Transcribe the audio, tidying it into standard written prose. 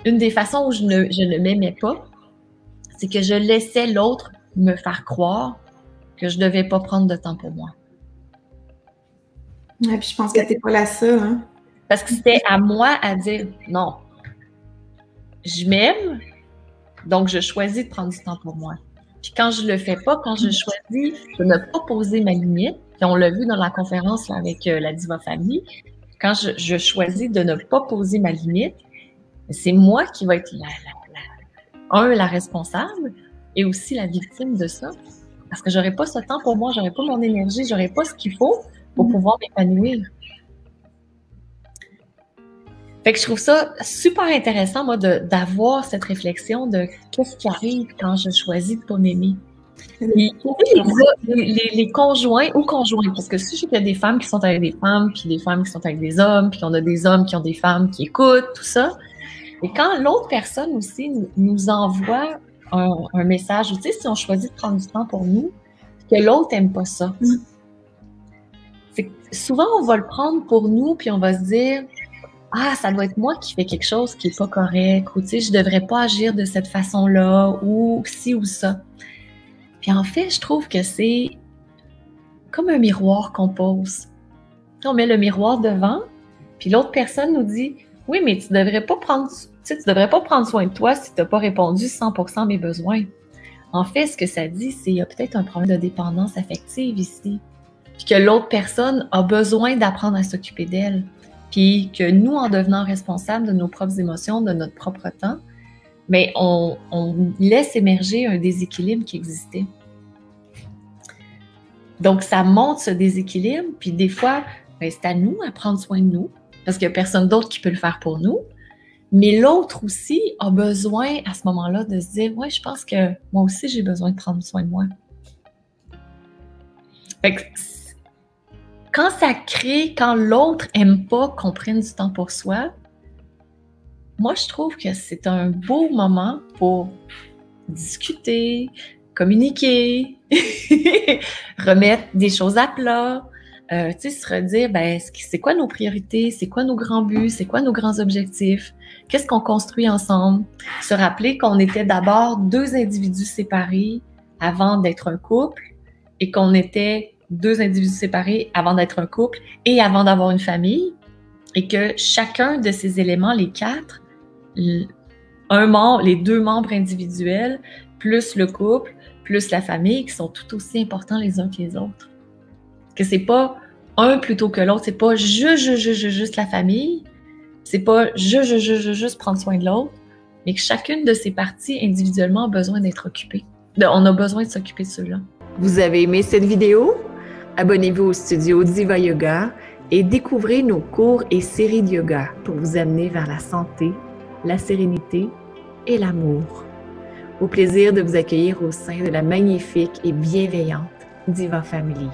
une des façons où je ne m'aimais pas, c'est que je laissais l'autre me faire croire que je ne devais pas prendre de temps pour moi. Ouais, puis je pense que tu n'es pas la seule, hein? Parce que c'était à moi à dire non, je m'aime, donc je choisis de prendre du temps pour moi. Puis quand je le fais pas, quand je choisis de ne pas poser ma limite, puis on l'a vu dans la conférence là, avec la Diva Family, quand je choisis de ne pas poser ma limite, c'est moi qui va être la responsable et aussi la victime de ça. Parce que j'aurais pas ce temps pour moi, j'aurais pas mon énergie, j'aurais pas ce qu'il faut pour pouvoir m'épanouir. Fait que je trouve ça super intéressant, moi, d'avoir cette réflexion de qu'est-ce qui arrive quand je choisis de pas m'aimer. Les conjoints ou conjoints, parce que si je sais qu'il y a des femmes qui sont avec des femmes, puis des femmes qui sont avec des hommes, puis on a des hommes qui ont des femmes qui écoutent, tout ça. Et quand l'autre personne aussi nous envoie un message, tu sais, si on choisit de prendre du temps pour nous, que l'autre n'aime pas ça. C'est que souvent, on va le prendre pour nous, puis on va se dire « Ah, ça doit être moi qui fais quelque chose qui n'est pas correct » ou « Tu sais, je ne devrais pas agir de cette façon-là » ou « ci ou ça ». Puis en fait, je trouve que c'est comme un miroir qu'on pose. On met le miroir devant, puis l'autre personne nous dit « Oui, mais tu ne devrais pas prendre soin de toi si tu n'as pas répondu 100% à mes besoins. » En fait, ce que ça dit, c'est qu'il y a peut-être un problème de dépendance affective ici. Puis que l'autre personne a besoin d'apprendre à s'occuper d'elle. Puis que nous, en devenant responsables de nos propres émotions, de notre propre temps, mais on laisse émerger un déséquilibre qui existait. Donc, ça montre ce déséquilibre, puis des fois, ben, c'est à nous à prendre soin de nous, parce qu'il n'y a personne d'autre qui peut le faire pour nous. Mais l'autre aussi a besoin, à ce moment-là, de se dire « Ouais, je pense que moi aussi, j'ai besoin de prendre soin de moi. » Fait que quand l'autre n'aime pas qu'on prenne du temps pour soi, moi, je trouve que c'est un beau moment pour discuter, communiquer, remettre des choses à plat, tu sais, se redire, ben, c'est quoi nos priorités, c'est quoi nos grands buts, c'est quoi nos grands objectifs, qu'est-ce qu'on construit ensemble, se rappeler qu'on était d'abord deux individus séparés avant d'être un couple et qu'on était deux individus séparés avant d'être un couple et avant d'avoir une famille et que chacun de ces éléments, les quatre, les deux membres individuels, plus le couple, plus la famille, qui sont tout aussi importants les uns que les autres. Que c'est pas un plutôt que l'autre, c'est pas juste la famille, c'est pas juste prendre soin de l'autre, mais que chacune de ces parties individuellement a besoin d'être occupée. On a besoin de s'occuper de ceux-là. Vous avez aimé cette vidéo? Abonnez-vous au studio Diva Yoga et découvrez nos cours et séries de yoga pour vous amener vers la santé, la sérénité et l'amour. Au plaisir de vous accueillir au sein de la magnifique et bienveillante Diva Family.